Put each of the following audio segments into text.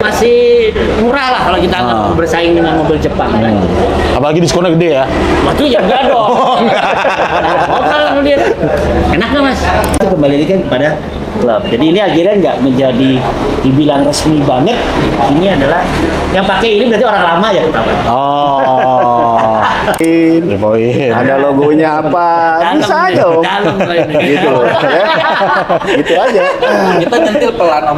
masih murah lah kalau kita bersaing dengan mobil Jepang kan. Apalagi diskonnya gede ya. Waktu ya enggak dong. Mahal kemudian. Enak nggak Mas? Itu kembali lagi kan kepada klub. Jadi ini akhirnya nggak menjadi dibilang resmi banget. Ini adalah yang pakai ini berarti orang lama ya pertama. Oh. Poin. Ada logonya apa? Bisa aja Om. Gitu loh. Ya. Gitu aja. Kita nyentil pelan Om.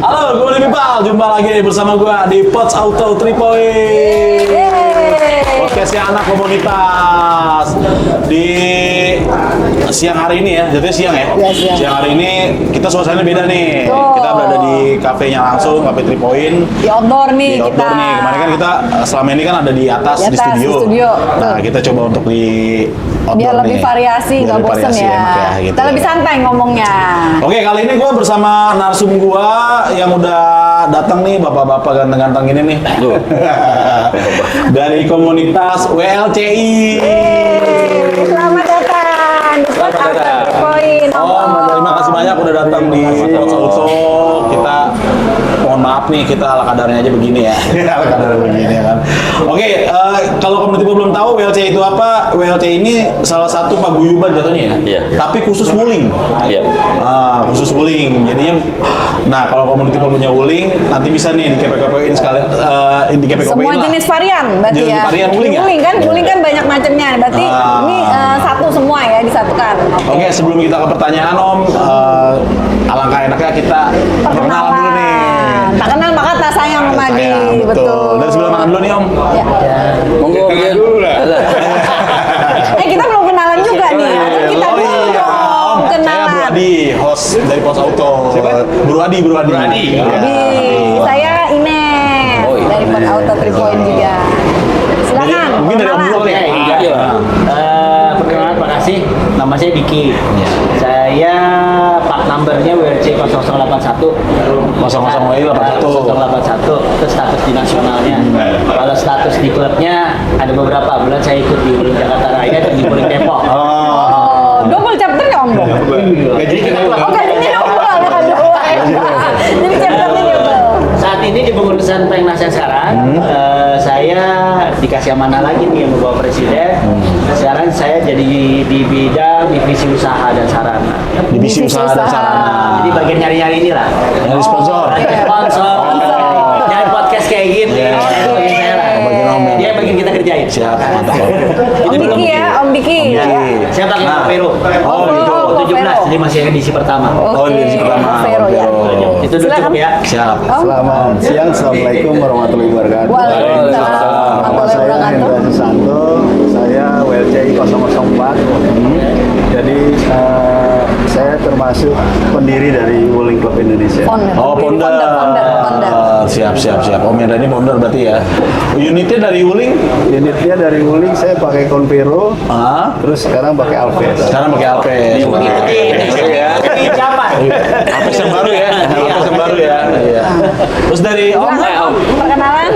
Halo, gue Pipal. Jumpa lagi bersama gue di Pots Auto 3 Point. Podcastnya anak komunitas. Di siang hari ini ya, jadinya siang ya? Ya, siang. Siang hari ini kita suasananya beda nih. Betul. Kita berada di kafenya langsung, Cafe 3 Point. Di outdoor nih Di outdoor kita. nih. Kemarin kan kita selama ini kan ada di atas, Di di atas, studio. di studio. Nah, kita coba untuk di outdoor Biar lebih nih. variasi, Biar nggak lebih bosen variasi, ya. enak gitu Kita lebih ya. santai ngomongnya. Oke, kali ini gue bersama narsum gue yang udah datang nih, bapak-bapak ganteng-ganteng ini nih. Dari komunitas WLCI. Selamat datang di Pots Auto 3 Point. Oh, terima kasih banyak udah datang di Pots Auto. Kita mohon maaf nih, kita ala kadarnya aja begini ya. Ala kadarnya begini ya kan. Oke, kalau komunitas belum tahu WLCI itu apa? WLCI ini salah satu paguyuban jatuhnya ya. Iya. Tapi khusus wuling. Iya. Khusus wuling. Jadinya, nah kalau komunitas punya wuling, nanti bisa nih di KPKP-in sekalian, di KPKP-in Semua lah. jenis varian berarti Jenis ya. varian wuling ya? Wuling kan banyak macamnya. Berarti ini satu semua ya disatukan. Oke, sebelum kita ke pertanyaan Om, alangkah enaknya kita perkenalan dulu nih. Tak kenal maka tak sayang sama Madi. Sayang, betul. Dari sebelah mana dulu nih Om? Ya. Monggo dulu lah. Kita belum kenalan juga nih. Kita Oh dulu iya, Om. dong Saya Bro kenalan. Adi, host dari Pots Auto. Bro Adi. Ya. Jadi saya Ines Oh, iya. dari Pots Auto 3 Point juga. Silakan. Mungkin dari Om kenalan. dulu nih. Iya. Perkenalan, terima kasih. Nama saya Diki. Saya plat numbernya WRC 0081. 0081. Itu status di nasionalnya. Kalau status di klubnya ada beberapa. Bulan saya ikut di Wuling Jakarta Raya dan di Wuling Depok. Oh, double chapter ya Om dong? Jadi kita Oh, gajinya double. Aduh. Jadi chapternya double. saat ini di pengurusan Pengnas sekarang saya dikasih amanah lagi nih yang membawa presiden. Sekarang saya jadi di bidang divisi usaha dan sarana. Divisi usaha dan sarana. Jadi bagian nyari-nyari inilah. Nyari sponsor. Nyari sponsor. Nyari podcast kayak gini. Bagian saya lah. Bagian Om ya. Dia bagian kita kerjain. Siap, mantap Om. Om Diki ya, Om Diki. Om Diki. Saya pakai Peru. Oh, gitu. 17, jadi masih edisi pertama. Oh, Oke, divisi pertama. Vero ya. Itu dulu Silakan. cukup ya. Siap. Om. Selamat siang, Assalamualaikum warahmatullahi wabarakatuh. Waalaikumsalam Nama warahmatullahi saya wabarakatuh. Hendra Susanto, saya WLCI 004. Jadi saya termasuk pendiri dari Wuling Club Indonesia. Founder. Oh, founder. Founder. Siap. Om Hendra ini founder berarti ya. Unitnya dari wuling? Unitnya dari Wuling saya pakai Convero, terus sekarang pakai Alves. Sekarang pakai Alves. Ini siapa? Alves yang baru ya. Alves yang baru ya. Iya. Terus dari Om? Silakan, Om. Perkenalan.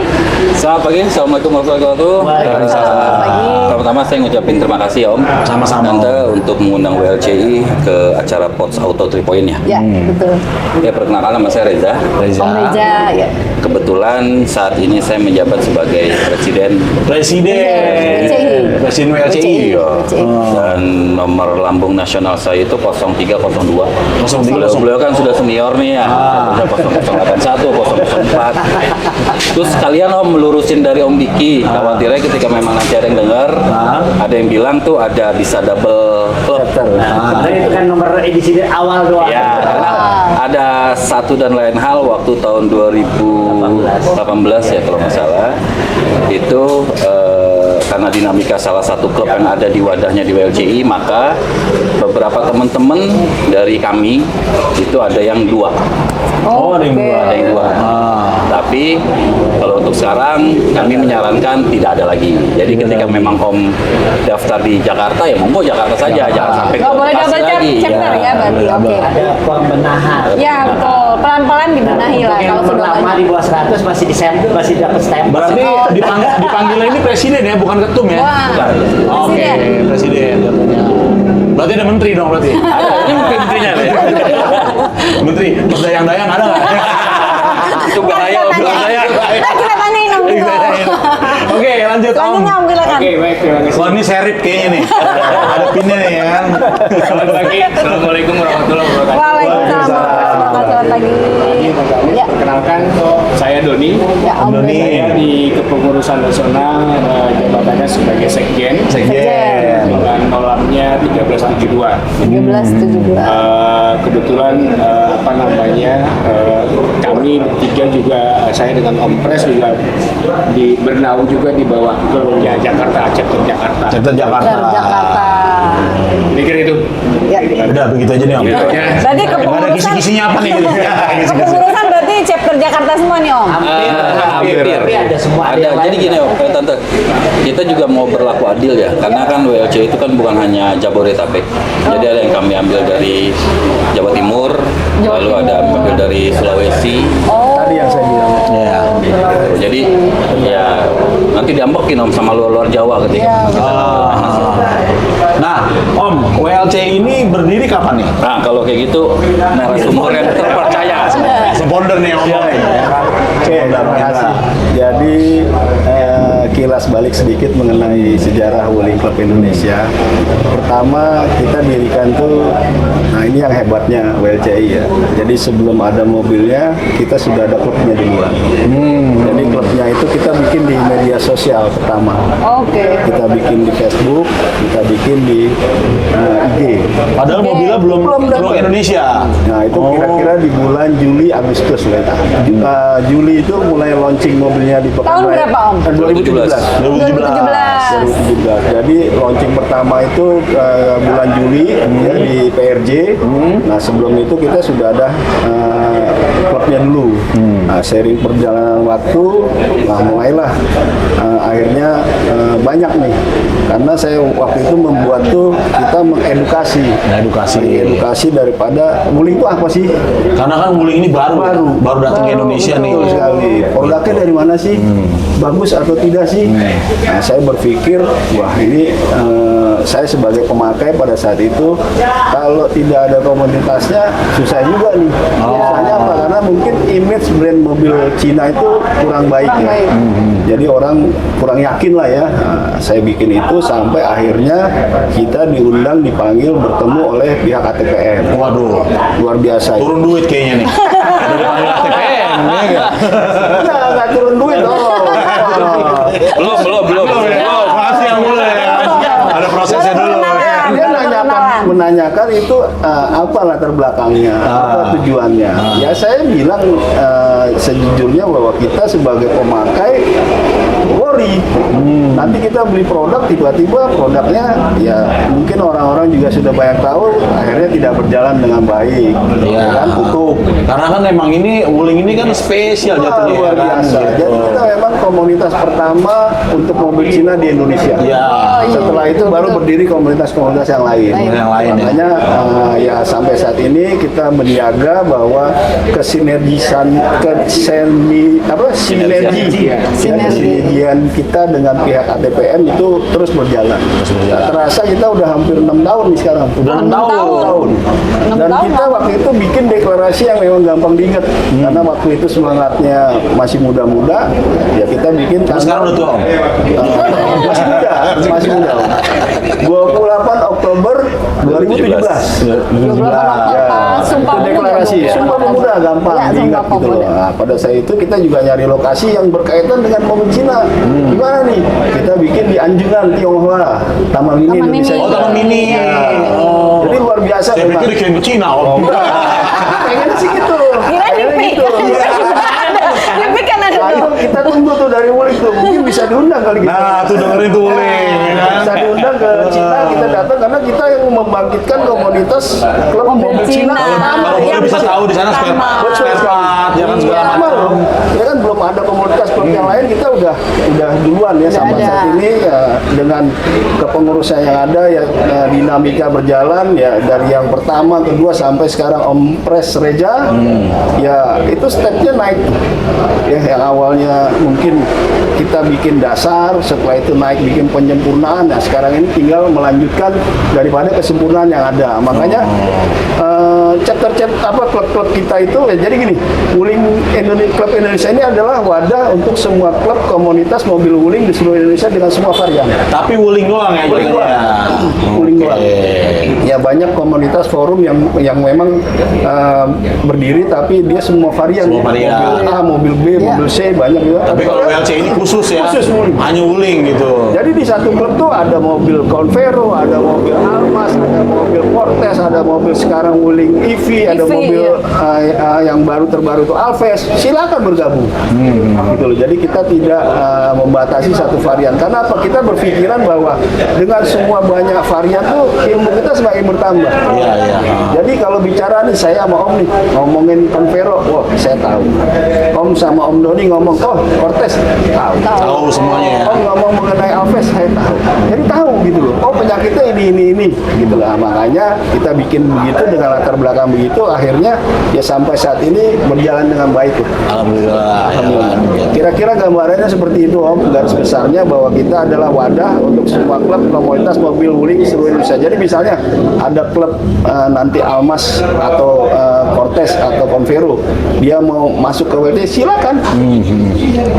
Selamat pagi, assalamualaikum warahmatullahi wabarakatuh. Selamat pagi. Pertama saya ngucapin terima kasih ya Om. Sama-sama, Tante Om. untuk mengundang WLCI ke acara Pots Auto 3 Point ya. Ya, betul. Ya perkenalkan nama saya Reza. Om Reza, ya. Kebetulan saat ini saya menjabat sebagai Presiden Presiden WLCI. Iya. Dan nomor lambung nasional saya itu 0302. 0302. Beliau kan sudah senior nih ya. Udah 0081, 004. Terus kalian Om melurusin dari Om Diki. Khawatirnya ketika memang nanti ada yang dengar, ada yang bilang tuh ada bisa double club. Kemarin itu kan nomor edisi awal doang. Ya, karena ada satu dan lain hal waktu tahun 2018 ya kalau nggak salah. Itu karena dinamika salah satu klub yang ada di wadahnya di WLCI, maka beberapa teman-teman dari kami itu ada yang dua. Oh, ada yang dua. Ada yang dua. Tapi kalau untuk sekarang kami menyarankan tidak ada lagi. Jadi ketika memang Om daftar di Jakarta ya monggo Jakarta saja, jangan sampai ke Nggak boleh Bekasi double lagi. chapter ya berarti. Oke. Ada pembenahan. Ya, betul. Pelan-pelan dibenahi lah Mungkin kalau nomor sudah lama banyak. di bawah 100 masih dapat stem. Berarti dipanggilnya ini presiden ya, bukan ketum ya? Wah, Oke, presiden. presiden jatuhnya. Berarti ada menteri dong berarti. Ada, ini menterinya ya. Menteri berdayang-dayang ada nggak? Itu bahaya Om, bahaya. Kita tanyain Om gitu. Oke, lanjut Om. Selanjutnya Om silakan. Oke, baik, terima kasih. Wah, ini serip kayaknya nih. Ada pinnya nih ya kan. Selamat pagi. Assalamualaikum warahmatullahi wabarakatuh. Waalaikumsalam. Selamat pagi. Ya, Perkenalkan, saya Doni. ya Om. Doni. Saya di Kepengurusan Nasional, jabatannya sebagai Sekjen. Sekjen. Dengan nolamnya 1372. 1372. Kebetulan kami bertiga juga, saya dengan Om Pres juga di bernaung juga di bawah kelompoknya Jakarta, chapter Jakarta. Chapter Jakarta. Dari Jakarta. Kira-kira itu. Ya. Udah begitu aja nih Om. Gitu aja. Berarti Nggak ada kepengurusan kisi-kisinya apa nih? kepengurusan berarti chapter Jakarta semua nih Om. Hampir. Tapi ada semua. Ada. Jadi gini Om, Tante, kita juga mau berlaku adil ya, karena kan WLC itu kan bukan hanya Jabodetabek. Jadi ada yang kami ambil dari Jawa Timur, lalu ada ambil dari Sulawesi. Oh. Tadi yang saya bilang. Ya. Jadi ya nanti diambekin Om sama luar Jawa ketika Iya. kita Nah, Om, WLC ini berdiri kapan nih? Nah, kalau kayak gitu narasumber yang terpercaya. Seponder nih Om. Oke, terima kasih. Jadi kilas balik sedikit mengenai sejarah Wuling Club Indonesia. Pertama kita dirikan tuh, nah ini yang hebatnya WLCI ya. Jadi sebelum ada mobilnya kita sudah ada klubnya duluan. Jadi klubnya itu kita bikin di media sosial pertama. Oke. Kita bikin di Facebook, kita bikin di IG. Padahal mobilnya belum Belum ke dapat. Indonesia. Nah itu kira-kira di bulan Juli Agustus lah. Juli itu mulai launching mobilnya di Pekan Tahun Raya. berapa, Om? 2017. 2017. Jadi launching pertama itu bulan Juli ya, di PRJ. Nah sebelum itu kita sudah ada klubnya dulu. Nah sering perjalanan waktu, nah mulailah akhirnya banyak nih. Karena saya waktu itu membuat tuh kita mengedukasi. Edukasi daripada Wuling itu apa sih? Karena kan Wuling ini baru datang ke Indonesia nih. Betul sekali. Produknya dari mana sih? Bagus atau tidak sih? Nah, saya berpikir, wah ini saya sebagai pemakai pada saat itu kalau tidak ada komunitasnya susah juga nih. Susahnya apa? Karena mungkin image brand mobil Cina itu kurang baik ya. Jadi orang kurang yakin lah ya. Nah, saya bikin itu sampai akhirnya kita diundang, dipanggil, bertemu oleh pihak ATPN. Waduh, Luar biasa. turun duit kayaknya nih. Dari panggil ATPN, ya nggak? Nggak turun duit dong. Belum. Masih yang mulai ya. Ada prosesnya dulu. Dia menanyakan itu apa latar belakangnya, apa tujuannya. Ya saya bilang sejujurnya bahwa kita sebagai pemakai worry. Nanti kita beli produk tiba-tiba produknya ya mungkin orang-orang juga sudah banyak tahu akhirnya tidak berjalan dengan baik. Iya. Kan tutup. Karena kan memang ini Wuling ini kan spesial jatuhnya Luar ya kan. biasa. Gitu. Jadi kita memang komunitas pertama untuk mobil Cina di Indonesia. Iya. Setelah itu baru berdiri komunitas-komunitas yang lain. Yang lain ya. Makanya ya sampai saat ini kita menjaga bahwa sinergian kita dengan pihak ATPN itu terus berjalan. Tak terasa kita udah hampir 6 tahun nih sekarang. Udah 6 tahun. Dan kita waktu itu bikin deklarasi yang memang gampang diingat. Karena waktu itu semangatnya masih muda-muda, ya kita bikin. Sekarang udah tua Om. Masih muda. 28 Oktober 2017. Sumpah Itu deklarasi. Pemuda. Sumpah Pemuda gampang Ya, diingat Sumpah gitu loh. Pemuda. Nah, pada saat itu kita juga nyari lokasi yang berkaitan dengan mobil Cina. Gimana nih? Kita bikin di Anjungan, Tionghoa, Taman Mini Taman Indonesia. Mini. Oh, Taman Mini. Jadi luar biasa Saya memang. pikir dikirim ke Cina Om. Pengen sih gitu. Kira Pengennya Dipi. gitu. Dipi kan ada Nah, tuh. itu kita tunggu tuh dari Wuling tuh. Mungkin bisa diundang kali kita. Nah, tuh dengerin tuh Wuling. ya kan? Bisa diundang ke Cina, kita datang karena kita yang membangkitkan komunitas klub Mobil mobil Cina. Cina. Kalau Yang boleh bisa tahu di sana spare part, ya kan segala Sama macam. loh. Ya kan belum ada komunitas klub yang lain, kita udah duluan ya sampai ada. saat ini ya, dengan kepengurusan yang ada ya, dinamika berjalan ya dari yang pertama, kedua sampai sekarang Om Pres Reja ya itu stepnya naik ya. Yang awalnya mungkin kita bikin bikin dasar, setelah itu naik bikin penyempurnaan. Nah sekarang ini tinggal melanjutkan daripada kesempurnaan yang ada. Makanya klub-klub kita itu jadi gini, Wuling Klub Indonesia ini adalah wadah untuk semua klub komunitas mobil wuling di seluruh Indonesia dengan semua varian. Tapi wuling doang ya? Wuling doang. Wuling doang. Ya banyak komunitas forum yang memang berdiri tapi dia semua varian. Semua varian. Mobil A, mobil B, mobil C banyak juga. Tapi kalau WLC ini khusus ya? Khusus wuling. Hanya wuling gitu. Jadi di satu klub tuh ada mobil Convero, ada mobil Almas, ada mobil Fortes, ada mobil sekarang wuling EV, ada EV, mobil yang terbaru tuh Alves. Silakan bergabung. Gitu loh. Jadi kita tidak membatasi satu varian. Karena apa? Kita berpikiran bahwa dengan semua banyak varian tuh ilmu kita semakin bertambah. Iya, iya. Jadi kalau bicara nih saya sama Om nih ngomongin Convero, wah saya tahu. Om sama Om Doni ngomong, oh Fortes tahu. Tahu semuanya ya? Om ngomong mengenai Alves saya tahu. Jadi tahu gitu loh. Oh penyakitnya ini gitu lah. Makanya kita bikin begitu dengan latar belakang begitu, akhirnya ya sampai saat ini berjalan dengan baik. Alhamdulillah. Alhamdulillah. Kira-kira gambarannya seperti itu Om, garis besarnya bahwa kita adalah wadah untuk semua klub komunitas mobil wuling di seluruh Indonesia. Jadi misalnya ada klub nanti Almas atau Cortez atau Convero, dia mau masuk ke WD silakan.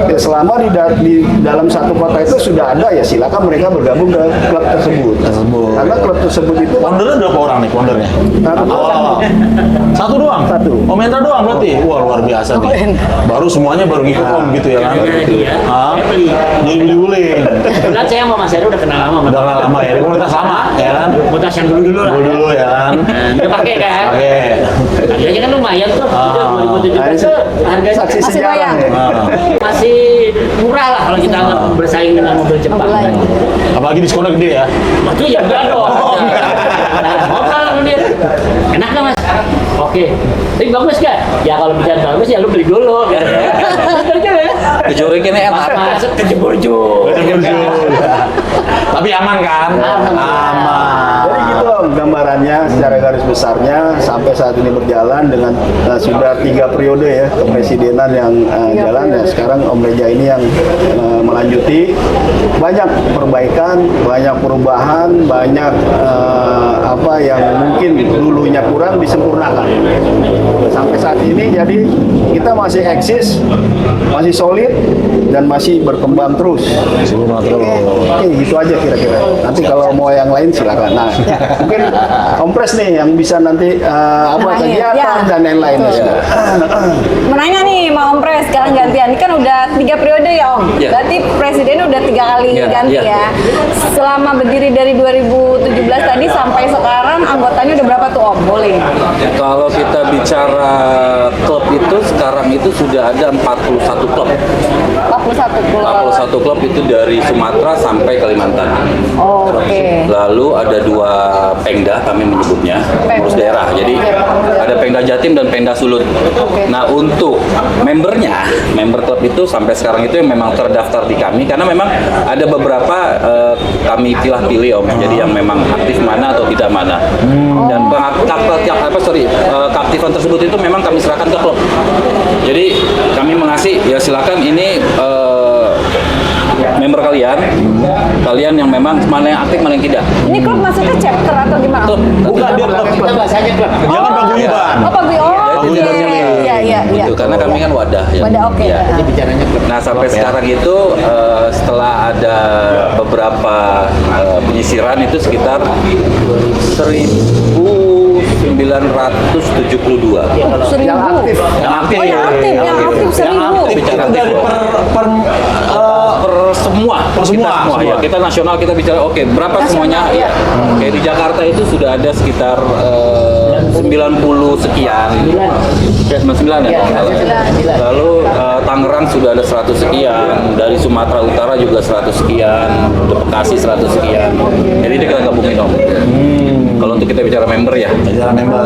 Ya, selama di dalam satu kota itu sudah ada ya silakan mereka bergabung ke klub tersebut. Karena klub tersebut itu Foundernya berapa orang nih foundernya? Awal-awal. Satu doang? Satu. Om Hendra doang berarti? Wah luar biasa nih. Baru semuanya baru ngikut Om gitu ya kan? Hah? Jadi beli wuling. Kebetulan saya sama Mas Heru udah kenal lama. Udah lama ya, di komunitas lama ya kan? Komunitas yang dulu lah. Dulu ya kan? Dia pakai kan? Oke. Harganya kan lumayan tuh. Udah 2017 tuh harganya saksi Masih sejarah bayang. ya. masih murah lah kalau kita nggak bersaing dengan mobil Jepang. Mobil lain. Apalagi diskonnya gede ya? Itu ya enggak dong. Nah, dia enak nggak Mas? Oke. Tapi bagus nggak? Ya kalau bicara bagus ya lu beli dulu. Kejurik ini enak. Masuk ke Jeburju. Tapi aman kan? Aman. Jadi gitu Om, gambarannya secara garis besarnya sampai saat ini berjalan dengan sudah 3 periode ya kepresidenan yang jalan ya. Sekarang Om Reja ini yang melanjuti, banyak perbaikan, banyak perubahan, banyak apa yang mungkin dulunya kurang disempurnakan. Sampai saat ini jadi kita masih eksis, masih solid dan masih berkembang terus. Oke, gitu aja kira-kira. Nanti kalau mau yang lain silakan. Nah, mungkin Om Pres nih yang bisa nanti kegiatan dan lain-lain. Menanya nih mau Om Pres, sekarang gantian. Ini kan udah 3 periode ya Om. Ya. Berarti presiden udah 3 kali Ya, ganti ya. ya. Selama berdiri dari 2017 tadi sampai sekarang anggotanya udah berapa tuh Om? Boleh. Kalau kita bicara klub itu sekarang itu sudah ada 41 klub. 41 klub. 41 klub itu dari Sumatera sampai Kalimantan. Oke. Lalu ada 2 Pengda kami menyebutnya, pengurus daerah. Jadi ada Pengda Jatim dan Pengda Sulut. Nah untuk membernya, member klub itu sampai sekarang itu yang memang terdaftar di kami karena memang ada beberapa kami pilih-pilih Om. Jadi yang memang aktif mana atau tidak mana. Dan keaktifan tersebut itu memang kami serahkan ke klub. Jadi kami mengasih ya silakan ini member kalian yang memang mana yang aktif mana yang tidak. Ini klub masuknya chapter atau gimana? Klub. Bukan dia klub. Kita bahasanya klub. Jangan paguyuban. Oh, oke. Iya. Gitu, karena kami kan wadah ya. Wadah, oke. Ya. Jadi bicaranya klub. Nah sampai sekarang itu setelah ada beberapa penyisiran itu sekitar 1972 Yang aktif. Yang aktif. Oh, yang aktif, yang aktif 1000. Itu dari per semua semua. ya kita nasional kita bicara oke berapa semuanya ya kayak di Jakarta itu sudah ada sekitar 90 sekian 99 ya kalau nggak salah. Lalu Tangerang sudah ada 100 sekian, dari Sumatera Utara juga 100 sekian, Bekasi 100 sekian. Jadi kita gabungin Om. Kalau untuk kita bicara member ya, Bicara member.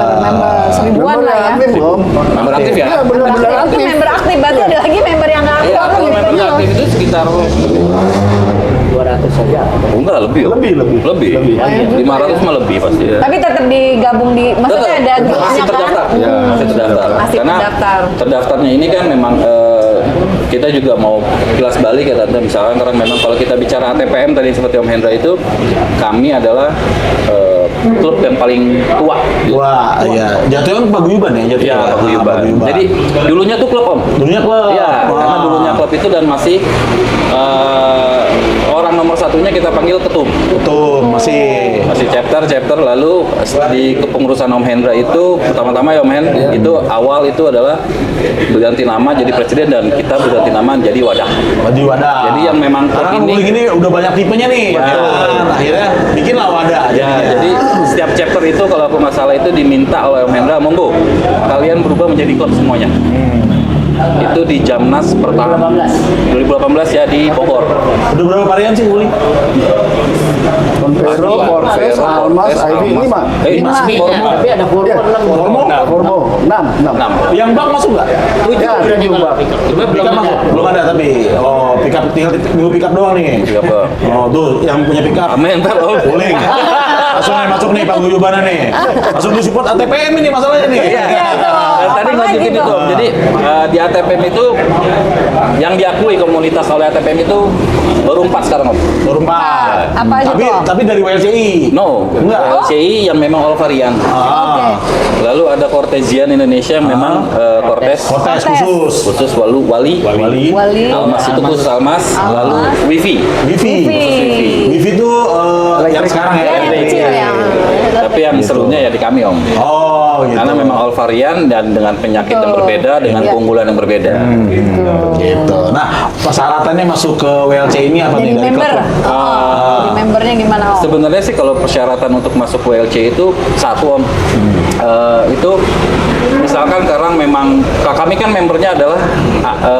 Seribuan lah ya. Aktif Om. member aktif ya. Iya, benar-benar Itu aktif. member aktif, berarti ada lagi member yang nggak aktif. Iya, kalau member aktif itu sekitar 200 saja. enggak lebih, Om. Lebih. 500 mah lebih pasti ya. Tapi tetap digabung di, maksudnya ada masih grupnya kan? terdaftar. Ya, masih terdaftar. Masih Karena terdaftar. terdaftarnya ini kan memang kita juga mau kilas balik ya Tante, misalkan karena memang kalau kita bicara ATPM tadi seperti Om Hendra itu, kami adalah klub yang paling tua. Wah, iya. Jatuhnya kan paguyuban ya, jatuhnya. Ya, paguyuban. Jadi dulunya tuh klub Om. Dulunya klub. Iya, Wah. karena dulunya klub itu dan masih orang nomor satunya kita panggil ketum. Betul, masih Chapter lalu di kepengurusan Om Hendra itu pertama-tama ya Om Hen itu awal itu adalah berganti nama jadi presiden dan kita berganti nama jadi wadah. Di wadah. Jadi yang memang karena klub ini- ini udah banyak tipenya nih. Ya. Kan, akhirnya bikinlah wadah. Ya, jadi setiap chapter itu kalau aku nggak salah itu diminta oleh Om Hendra, monggo kalian berubah menjadi klub semuanya. Itu di Jamnas pertama 2018 ya di Bogor. Udah berapa varian sih Uli? Convero, Porves, Almas, Ivy, 5. Lima. Tapi ada Formo, 6. Enam. Yang bang masuk nggak? Ya, 7 Bang. Pickup masuk? Belum ada tapi. Oh, pickup tinggal nunggu pickup doang nih. Pickup doang. Oh, tuh yang punya pickup. Amin, ntar Om. Boleh. Langsung nih masuk nih paguyubannya nih. Langsung disupport ATPM ini masalahnya nih. Iya. tuh. Tadi Apa lagi nunjukin tuh? itu. Jadi di ATPM itu yang diakui komunitas oleh ATPM itu baru 4 sekarang Om. Baru 4. Apa aja Tapi tuh? tapi dari WLCI. No, Enggak. LCI yang memang all varian. Ah. Lalu ada Cortesian Indonesia yang memang Cortes Kortes Kortes. khusus. khusus Wali. Wali. Wali. Almas itu khusus Almas. Lalu Wifi. Wifi. Wifi. Wifi itu yang sekarang ya. Ya, yang kecil ya. Tapi yang serunya ya di kami Om. Oh, gitu. Karena memang all varian dan dengan penyakit yang berbeda, dengan Iya. keunggulan yang berbeda. Gitu. Nah, persyaratannya masuk ke WLC ini apa Jadi nih dari member. klub? Jadi membernya gimana Om? Sebenarnya sih kalau persyaratan untuk masuk WLC itu satu Om. Itu misalkan sekarang memang kami kan membernya adalah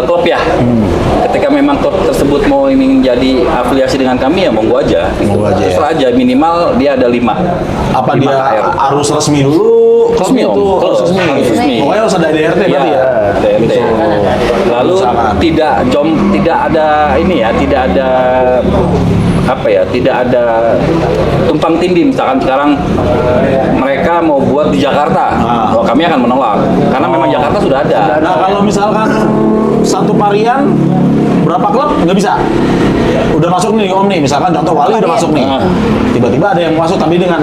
klub ya. Ketika memang klub tersebut mau ingin jadi afiliasi dengan kami ya monggo aja. Monggo aja ya. Terserah aja minimal dia ada 5. Apa 5 dia KR. harus resmi dulu? Resmi, Klub Om. itu Harus resmi. resmi. Resmi. Pokoknya harus ada DRT berarti ya. DRT. Lalu Usahakan. tidak ada ini ya, tidak ada apa ya, tidak ada tumpang tindih. Misalkan sekarang mereka mau buat di Jakarta, oh, kami akan menolak karena memang Jakarta sudah ada. Nah, kalau misalkan satu varian berapa klub nggak bisa? Udah masuk nih Om nih, misalkan contoh Wali udah masuk nih. Ah. Tiba-tiba ada yang masuk tapi dengan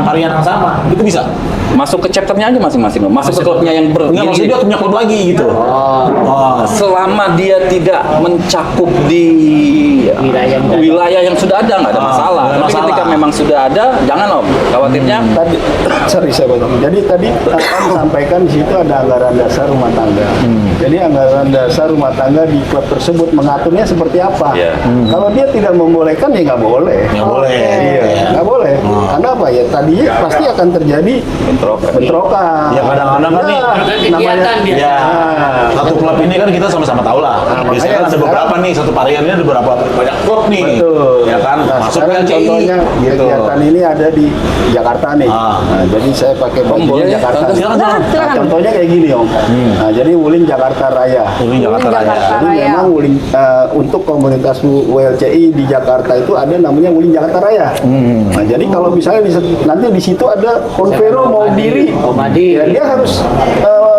varian yang sama, itu bisa? Masuk ke chapternya aja masing-masing, masuk ke klubnya yang Enggak, maksudnya dia punya klub lagi gitu. Oh. selama dia tidak mencakup di wilayah yang sudah ada nggak ada masalah. nggak ada Tapi masalah. ketika memang sudah ada, jangan Om. Khawatirnya Tadi, sorry saya potong. Jadi tadi akan disampaikan di situ ada anggaran dasar rumah tangga. Jadi anggaran dasar rumah tangga di klub tersebut mengaturnya seperti apa? Iya. Kalau dia tidak membolehkan ya nggak boleh. Nggak boleh. Iya, nggak boleh. Karena apa ya? Tadi pasti akan terjadi bentrokan. Ya kadang-kadang kan nih, namanya ya satu klub ini kan kita sama-sama tahu lah. Biasanya makanya kan ada beberapa sekarang- nih, satu variannya ada beberapa banyak klub nih. Betul. Ya kan, Nah, masuk sekarang LCI. contohnya gitu. kegiatan ini ada di Jakarta nih. Ah. Nah, jadi saya pakai boleh, bajunya Jakarta. Tante, silakan, silakan. Nah, contohnya kayak gini Om. Nah, jadi Wuling Jakarta Raya. Ini Jakarta Raya. Jakarta. Jadi Raya. memang Wuling untuk komunitas WLCI di Jakarta itu ada namanya Wuling Jakarta Raya. Nah, jadi kalau misalnya nanti di situ ada Convero mau diri, ya dia harus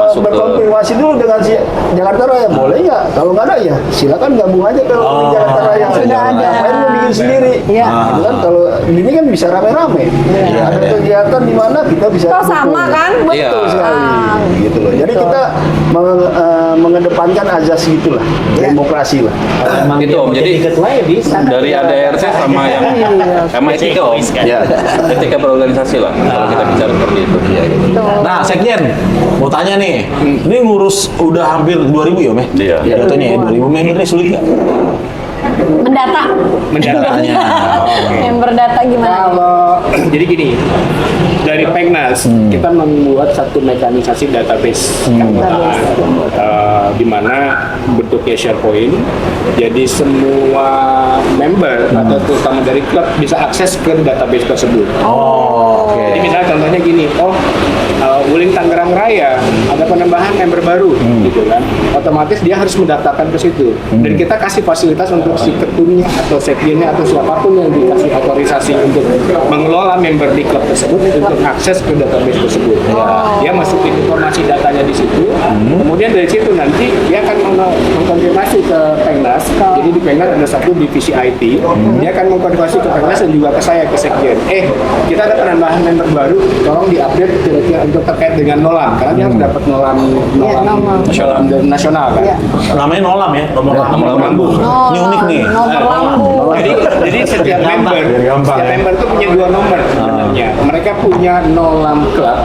Masuk ke- berkonfirmasi dulu dengan si Jakarta Raya. Boleh nggak? Kalau nggak ada ya silakan gabung aja ke Wuling Jakarta Raya. Sudah ada. Ngapain mau bikin sendiri? Iya. Itu kan kalau ini kan bisa rame-rame. Ada kegiatan di mana kita bisa. Toh dukung. sama kan? Iya. Betul sekali. Ah. Gitu loh. Jadi kita mengedepankan azas gitulah, demokrasi lah. itu Om. Jadi ketua ya bisa. dari ADRC sama yang sama etika Om. Ya. Etika berorganisasi lah kalau kita bicara seperti itu. Ya, gitu. Nah, Sekjen, mau tanya nih, ini ngurus udah hampir 2000 ya, Meh? Iya. Jatuhnya ya, 2000 member ini sulit nggak? Mendata. Mendatanya. Member data gimana? Kalau jadi gini, dari Pegnas kita membuat satu mekanisasi database keanggotaan, di mana bentuknya SharePoint. Jadi semua member atau terutama dari klub bisa akses ke database tersebut. Oh, oke. Jadi misalnya contohnya gini, Wuling Tangerang Raya ada penambahan member baru, gitu kan. Otomatis dia harus mendaftarkan ke situ. Dan kita kasih fasilitas untuk si ketumnya atau sekjennya atau siapapun yang dikasih otorisasi untuk mengelola member di klub tersebut untuk akses ke database tersebut. Dia masukin informasi datanya di situ. Kemudian dari situ nanti dia akan mengkonfirmasi ke Pengnas. Jadi di Pengnas ada satu divisi IT. Dia akan mengkonfirmasi ke Pengnas dan juga ke saya, ke sekjen. Kita ada penambahan member baru, tolong diupdate kira-kira untuk terkait dengan Nolam, karena dia harus dapat Nolam nasional kan. Namanya Nolam ya, nomor lambung. Ini unik nih. Nomor lambung. Jadi setiap member itu punya 2 nomor sebenarnya. Mereka punya Nolam Club,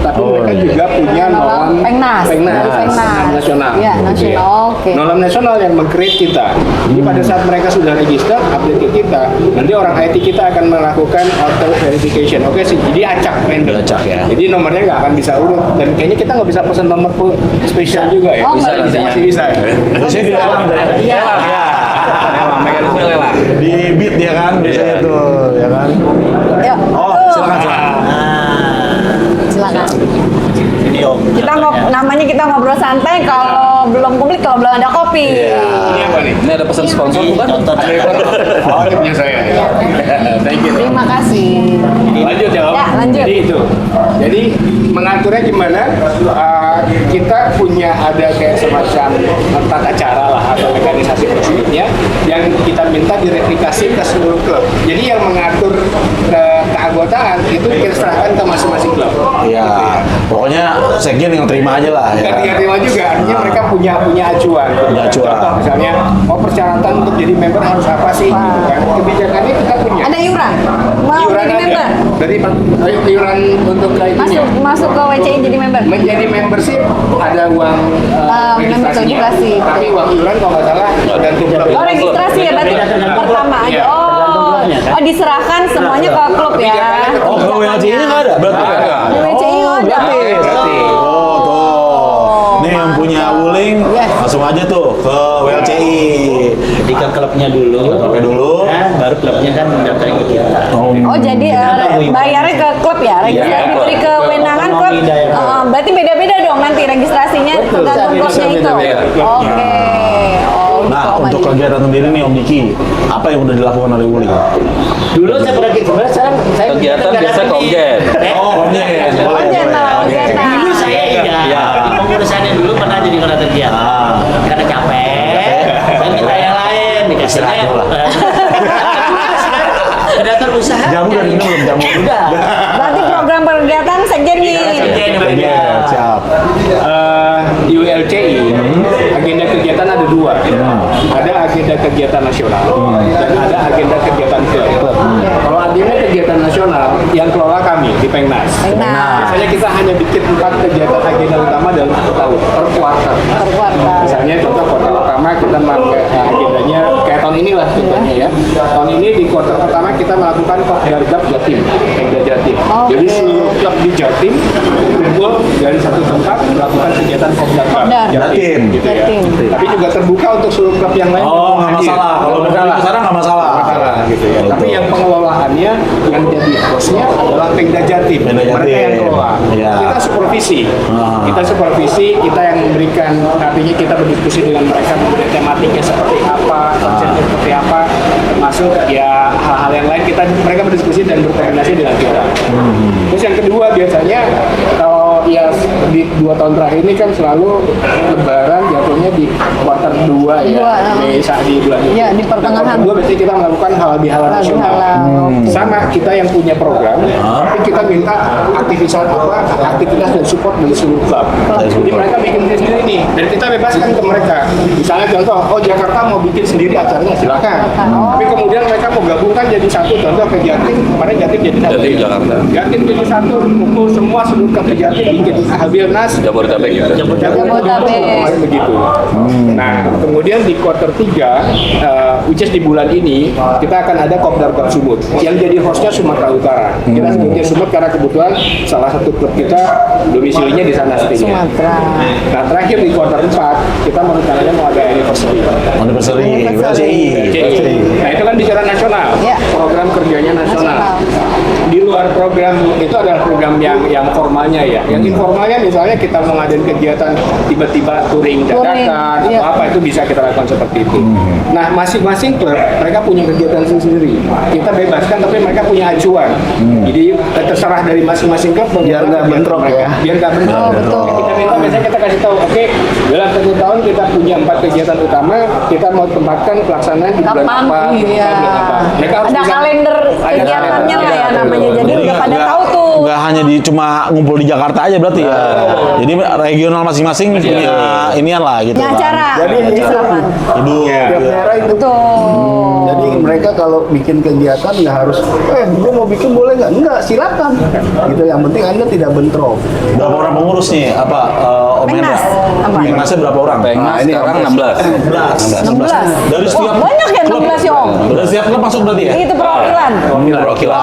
tapi mereka juga punya Nolam Pengnas. Nolam nasional. Iya, nasional. Oke. Nolam nasional yang meng-create kita. Jadi pada saat mereka sudah register, update ke kita, nanti orang IT kita akan melakukan auto verification. Oke sih, jadi acak random. Acak ya. Jadi nomornya nggak akan bisa urut. Dan kayaknya kita nggak bisa pesan nomor spesial juga ya. Oh, Bisa, nggak masih bisa. Saya di lelang tuh ya. Lelang ya. Mekanisme lelang. Di beat ya kan, biasanya tuh, ya kan. Yuk. Oh, silakan. Silakan. Ini Om. Namanya kita ngobrol santai, kalau belum komplit, kalau belum ada kopi. Ini apa nih? Ini ada pesan sponsor bukan? Ada ekor. Oh, ini punya saya. Thank you. Terima kasih. Lanjut ya Om. Ya, lanjut. Jadi itu. Jadi mengaturnya gimana? Kita punya ada kayak semacam tata cara lah atau mekanisasi prosedurnya yang kita minta direplikasi ke seluruh klub. Jadi yang mengatur keanggotaan itu kita serahkan ke masing-masing klub. Iya. Pokoknya sekjen yang terima aja lah ya. Bukan terima juga, artinya mereka punya acuan. Punya acuan. Contoh misalnya, persyaratan untuk jadi member harus apa sih? Gitu kan. Kebijakannya kita punya. Ada iuran? Mau Iuran jadi ada. member? Dari iuran untuk itunya. Masuk ke WCI jadi member? Menjadi membership ada uang registrasinya. registrasi. Tapi uang iuran kalau nggak salah tergantung klub. Oh, registrasi ya berarti pertama aja. Iya. Oh, diserahkan semuanya ke klub ya. Oh, kalau WLC-nya nggak ada? Berarti Nggak ada. Di WCI nggak ada. Berarti. Oh, tuh. Nih yang punya Wuling, langsung aja tuh ke WLCI. Jadi ke klubnya dulu. Klubnya dulu. Nah, baru klubnya kan mendaftar ke kita. Oh, jadi bayarnya ke klub ya, registrasi diberi kewenangan klub. Berarti beda-beda dong nanti registrasinya tergantung klubnya itu. Oke. Oh, Nah, gitu, untuk Om Adi. kegiatan sendiri nih Om Diki, apa yang udah dilakukan oleh Wuling? Dulu saya pernah sebenarnya sekarang saya Kegiatan nggak biasa dapat nih. komjen. Oh, komjen. Dulu saya iya. Pengurusannya dulu pernah jadi koordinator kegiatan. Karena capek dan kita yang lain dikasih Istirahat dulu lah. koordinator usaha. Jamu dari minum belum jamu? Udah. Berarti program kegiatan sekjen nih. Sekjen yang Iya, bagian. siap. Di ULCI agenda kegiatan ada 2. Ada agenda kegiatan nasional dan ada agenda kegiatan klub. Kalau agenda kegiatan nasional yang kelola kami di Pengnas. Pengnas. Biasanya kita hanya bikin 4 kegiatan agenda utama dalam 1 tahun per kuartal. Per kuartal. Misalnya contoh kuartal pertama kita pakai agendanya kayak tahun inilah contohnya ya. Tahun ini di kuartal pertama kita melakukan Kopdargab Jatim, Pemda Jatim. Oke. Jadi seluruh klub di Jatim kumpul dari satu tempat melakukan kegiatan Kopdargab Jatim. gitu ya. Jatim. Tapi juga terbuka untuk seluruh klub yang lain. Oh, nggak hadir. masalah. Kalau mau Nggak ke sana nggak masalah. masalah gitu ya. Tapi yang pengelolaannya yang jadi hostnya adalah Pemda Jatim. Pemda Jatim. Mereka yang kelola. Iya. Kita supervisi. Kita supervisi, kita yang memberikan, artinya kita berdiskusi dengan mereka mengenai tematiknya seperti apa, konsepnya seperti apa, termasuk ya hal-hal yang lain mereka berdiskusi dan berkoordinasi dengan kita. Terus yang kedua biasanya kalau ya di 2 tahun terakhir ini kan selalu Lebaran jatuhnya di kuartal 2 ya, di bulan ini. Iya, di pertengahan. Kuartal 2 berarti kita melakukan halal bihalal nasional. Sama kita yang punya program, tapi kita minta aktivitas dan support dari seluruh klub. Jadi mereka bikin sendiri nih, dan kita bebaskan ke mereka. Misalnya contoh, Jakarta mau bikin sendiri acaranya silakan. Tapi kemudian mereka mau gabungkan jadi satu, contoh ke Jatim, kemarin Jatim jadi satu. Jatim Jakarta. Jatim jadi satu, kumpul semua seluruh klub ke Jatim bikin Habilnas. Jabodetabek juga. Jabodetabek. Kemarin begitu. Nah, kemudian di quarter 3, which is di bulan ini, kita akan ada Kopdargab Sumut. Yang jadi hostnya Sumatera Utara. Kita sebutnya Sumut karena kebetulan salah satu klub kita domisilinya di sana setidaknya. Sumatera. Nah, terakhir di quarter 4, kita rencananya mau ada anniversary. Anniversary WLCI. Nah, itu kan bicara nasional. Ya. Program kerjanya nasional. Nasional. Di luar program itu adalah program yang formalnya ya. Yang informalnya misalnya kita mau ngadain kegiatan tiba-tiba touring dadakan iya. atau apa, itu bisa kita lakukan seperti itu. Nah, masing-masing klub mereka punya kegiatan sendiri. Kita bebaskan tapi mereka punya acuan. Jadi terserah dari masing-masing klub Biar nggak bentrok ya. Biar nggak bentrok. Oh, betul. Kita minta biasanya kita kasih tahu, oke, dalam 1 tahun kita punya 4 kegiatan utama, kita mau tempatkan pelaksanaan di bulan Kapan? apa, Iya. bulan apa. Mereka harus Ada bisa- kalender ada kegiatannya lah ya kalender. namanya. Jadi udah pada nggak- tahu tuh. nggak hanya di cuma ngumpul di Jakarta aja berarti ya. Jadi regional masing-masing punya inian lah gitu. Punya kan. acara. Jadi di Selapan. Hidup. Tiap daerah itu. Betul. Jadi mereka kalau bikin kegiatan nggak harus, gue mau bikin boleh nggak? Enggak, silakan. Gitu. Yang penting Anda tidak bentrok. Berapa orang pengurus nih? Apa Om Pengnas. Hendra? Apa? Pengmasnya berapa orang? Pengnas ini sekarang 16. 16. 16. Dari setiap Wah, banyak ya klub. 16 ya, Om? Dari setiap klub masuk berarti ya? Itu perwakilan. Perwakilan.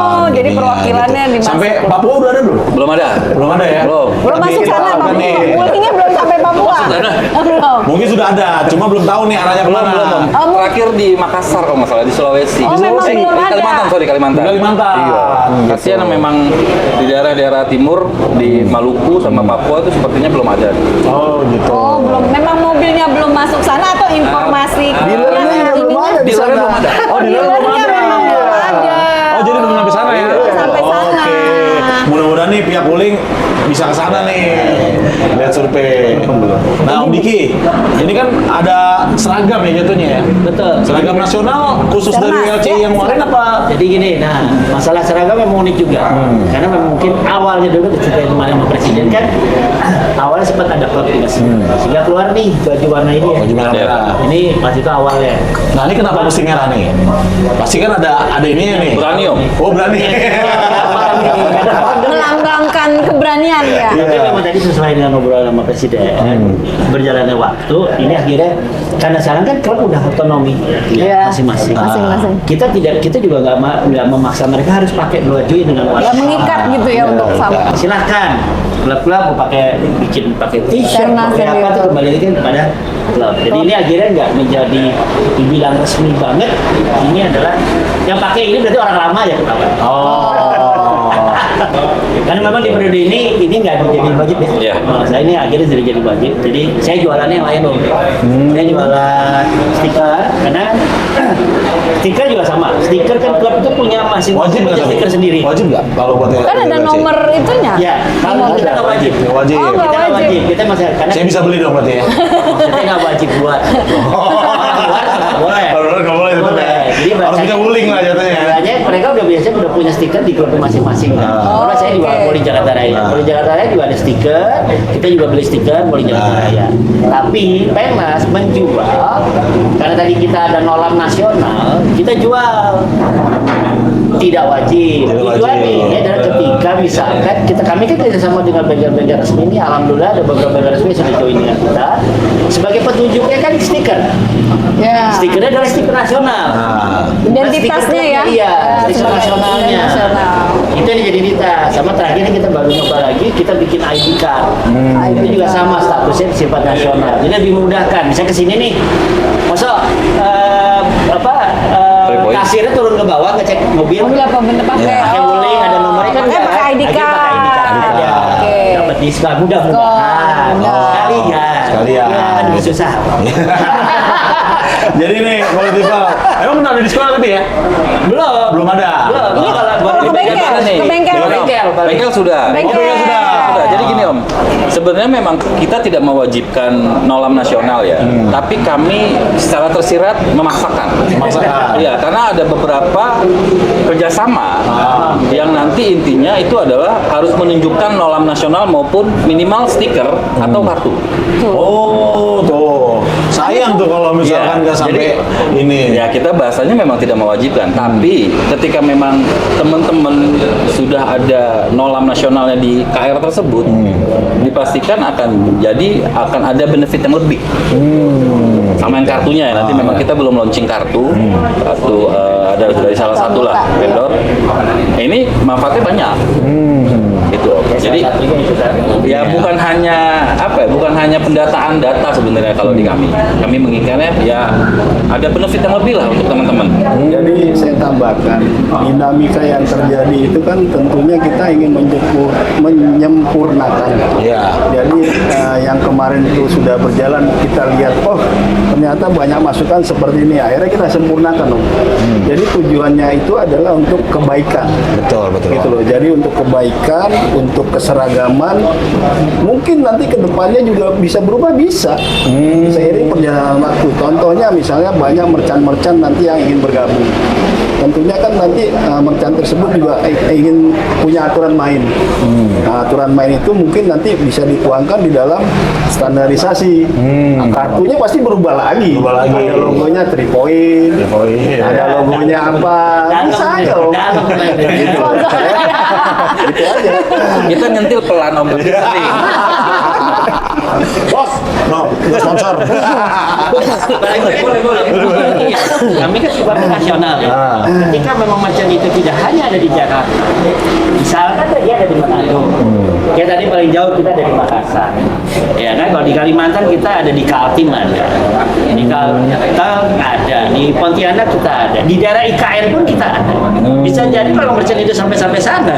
Oh, jadi Ininya, perwakilannya gitu. dimasuk. Sampai Papua udah ada belum? Belum ada. Belum ada ya? Belum. Belum Tapi masuk kita sana, harapkan Papua. nih. Multinya belum sampai Papua. Belum. Mungkin sudah ada, cuma belum tahu nih arahnya kemana. Oh, Terakhir di Makassar kalau nggak salah, di Sulawesi. Oh, Di memang Sulawesi. belum ada. Kalimantan, sorry, Kalimantan. Di Kalimantan. Iya. Gitu. Kasihan memang di daerah-daerah timur, di Maluku sama Papua itu sepertinya belum ada. Oh gitu. Oh, belum. Memang mobilnya belum masuk sana atau informasi? Dealernya juga belum ada di Dealernya sana. belum ada. Oh, di dalam belum Dealernya ada. memang belum ada. Oh, jadi belum sampai sana ya? Belum sampai sana. Oke. Mudah-mudahan nih pihak Wuling bisa ke sana nih. Lihat survei. Nah, Om Diki, ini kan ada seragam ya jatuhnya ya? Betul. Seragam nasional khusus dari Sernas, LCI ya. yang kemarin apa? Jadi gini, nah masalah seragam memang unik juga, karena memang mungkin awalnya dulu diceritain kemarin sama Presiden kan, awalnya sempat ada klub juga sehingga keluar nih baju warna ini ya. Baju merah. Ini pas itu awalnya. Nah, ini kenapa mesti merah nih? Pasti kan ada ininya nih. Berani, Om. Oh, berani. Melambangkan keberanian ya. Tapi memang tadi sesuai dengan obrolan sama Presiden, berjalannya waktu, ini akhirnya karena sekarang kan klub udah otonomi Iya. masing-masing. Masing-masing. Kita juga nggak memaksa mereka harus pakai baju dengan warna. Ya mengikat gitu ya untuk sama. Silahkan klub-klub mau pakai t-shirt, Sernas pakai apa gitu. tuh kembali lagi kepada klub. Jadi ini akhirnya nggak menjadi dibilang resmi banget. Ini adalah yang pakai ini berarti orang lama ya ketahuan. Karena memang di periode ini nggak jadi wajib ya. Iya. Nah, saya ini akhirnya jadi wajib. Jadi saya jualannya yang lain dong. Saya jualan stiker karena stiker juga sama. Stiker kan klub itu punya Wajib masing-masing nggak? punya stiker sendiri. Wajib nggak? Kalau buat Kan ada LCI? nomor itunya. Ya, kalau kita nggak wajib. Nggak wajib. Oh, nggak Kita nggak wajib. wajib. Kita masih karena Saya bisa beli dong berarti ya? maksudnya nggak wajib buat. Buat nggak boleh. Kalau nggak boleh tetap ya. Jadi Harus punya Wuling lah jatuhnya. Makanya mereka udah punya stiker di klub masing-masing kan. Karena saya juga oke. Poli Jakarta Raya. Poli Jakarta Raya juga ada stiker. Kita juga beli stiker Poli Jakarta Raya. Tapi Pengnas menjual karena tadi kita ada nolam nasional, kita jual. Tidak wajib. Tidak wajib. Tujuannya adalah ketika misalkan kami kan kerjasama dengan bengkel-bengkel resmi ini, alhamdulillah ada beberapa bengkel resmi yang sudah join dengan kita. Sebagai petunjuknya kan stiker. Ya. Stikernya adalah stiker nasional. Nah, Identitasnya Stiker ya. Iya, stiker sebagai nasionalnya. nasional. Itu yang jadi identitas. Sama terakhir ini kita baru nyoba lagi, kita bikin ID card. Itu juga sama statusnya sifat nasional. Jadi lebih memudahkan. Misalnya kesini nih, masa Poin. kasirnya turun ke bawah ngecek mobil. Mobil apa bener pakai? Pakai Wuling, ada nomornya kan Pakai enggak, pakai ID akhirnya pakai ID card card. aja. Oke. Dapat diskon mudah-mudahan. Mudah. Sekalian. Sekalian. Kan juga susah. Jadi nih, Politival, emang benar ada diskon tapi ya? Belum. Belum ada. Belum. Ini kalau baru ke di bengkel, mana nih? ke bengkel. Di bengkel. paling. Bengkel sudah. Bengkel. Oh, bengkel sudah. Sudah. Jadi gini Om, sebenarnya memang kita tidak mewajibkan nolam nasional ya, tapi kami secara tersirat memaksakan. Memaksakan. Iya, karena ada beberapa kerjasama yang nanti intinya itu adalah harus menunjukkan nolam nasional maupun minimal stiker atau kartu. Oh, tuh. Sayang tuh kalau misalkan Iya, nggak sampai jadi, ini. Ya kita bahasanya memang tidak mewajibkan, tapi ketika memang teman-teman sudah ada nolam nasionalnya di KR tersebut, dipastikan akan ada benefit yang lebih. Sama yang kartunya ya, nanti memang kita belum launching kartu, ada dari salah satu lah vendor. Ini manfaatnya banyak. Gitu. Jadi Satunya itu kan. ya bukan hanya pendataan data sebenarnya kalau di kami menginginkannya ya ada benefit yang lebih lah untuk teman-teman. Jadi saya tambahkan, dinamika yang terjadi itu kan tentunya kita ingin menyempurnakan. Iya. Jadi yang kemarin itu sudah berjalan, kita lihat, oh ternyata banyak masukan seperti ini. Akhirnya kita sempurnakan, Om. Jadi tujuannya itu adalah untuk kebaikan. Betul. Gitu loh. Jadi untuk kebaikan, untuk keseragaman, mungkin nanti kedepannya juga bisa berubah, bisa seiring perjalanan waktu. Contohnya misalnya banyak merchant-merchant nanti yang ingin bergabung. Tentunya kan nanti merchant tersebut juga ingin punya aturan main. Nah, aturan main itu mungkin nanti bisa dituangkan di dalam standarisasi. Nah, kartunya pasti berubah lagi. Ada logonya 3 point, ada logonya apa, bisa aja loh. Gitu. Gitu aja. Kita nyentil pelan Om. Bos, no, kita sponsor. Boleh. Kami kan sifatnya nasional. Ketika memang macam itu tidak hanya ada di Jakarta, misalkan dia ada di Manado, kayak tadi paling jauh kita ada di Makassar, ya kan? Kalau di Kalimantan kita ada di Kaltim ada, di Kalimantan ada, di Pontianak kita ada, di daerah IKN pun kita ada. Bisa jadi kalau merchant itu sampai sana,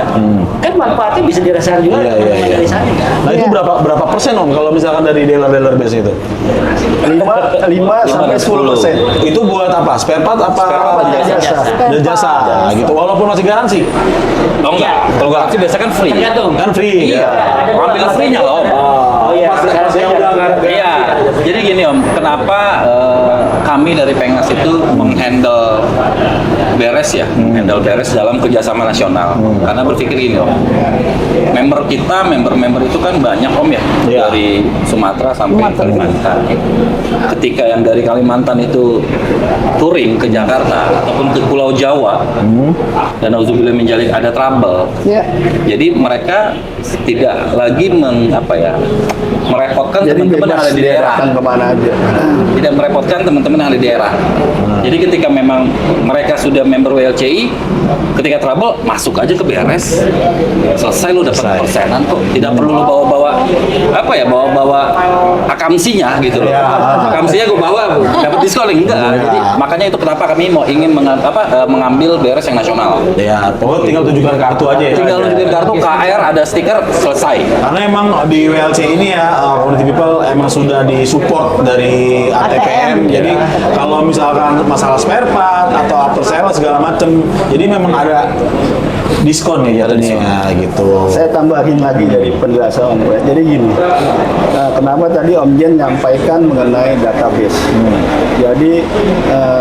kan manfaatnya bisa dirasakan juga dari sana. Nah itu berapa persen Om kalau misalkan dari dealer base itu? 5 sampai 10%. Itu buat apa? Spare part apa? Jasa. Gitu. Walaupun masih garansi. Oh enggak, kalau garansi biasa kan free. Tergantung. Kan free. Iya, ambil free-nya loh. Oh iya, Iya, jadi gini Om, kenapa kami dari Pengnas itu menghandle beres ya, handle beres dalam kerjasama nasional. Karena berpikir gini Om, member itu kan banyak Om ya, dari Sumatera sampai Kalimantan. Ketika yang dari Kalimantan itu touring ke Jakarta ataupun ke Pulau Jawa, dan auzubillah min dzalik ada trouble, jadi mereka tidak lagi merepotkan Jadi teman-teman yang ada di daerah. datang kemana aja. Tidak merepotkan teman-teman yang ada di daerah. Jadi ketika memang mereka sudah member WLCI, ketika trouble masuk aja ke beres, selesai lu dapat persenan kok. Tidak perlu lu bawa-bawa akamsinya gitu loh. Akamsinya gue bawa dapat diskon enggak. Jadi makanya itu kenapa kami ingin mengambil beres yang nasional. Ya, pokoknya tinggal tunjukkan kartu aja ya. Tinggal tunjukin kartu KR ada stiker selesai. Karena emang di WLC ini ya, Community People emang sudah disupport dari ATPM. Jadi kalau misalkan masalah spare part atau after sale segala macem, jadi memang ada diskon ya jadinya gitu. Saya tambahin lagi dari penjelasan Om. Jadi gini, kenapa tadi Om Jen nyampaikan mengenai database. Jadi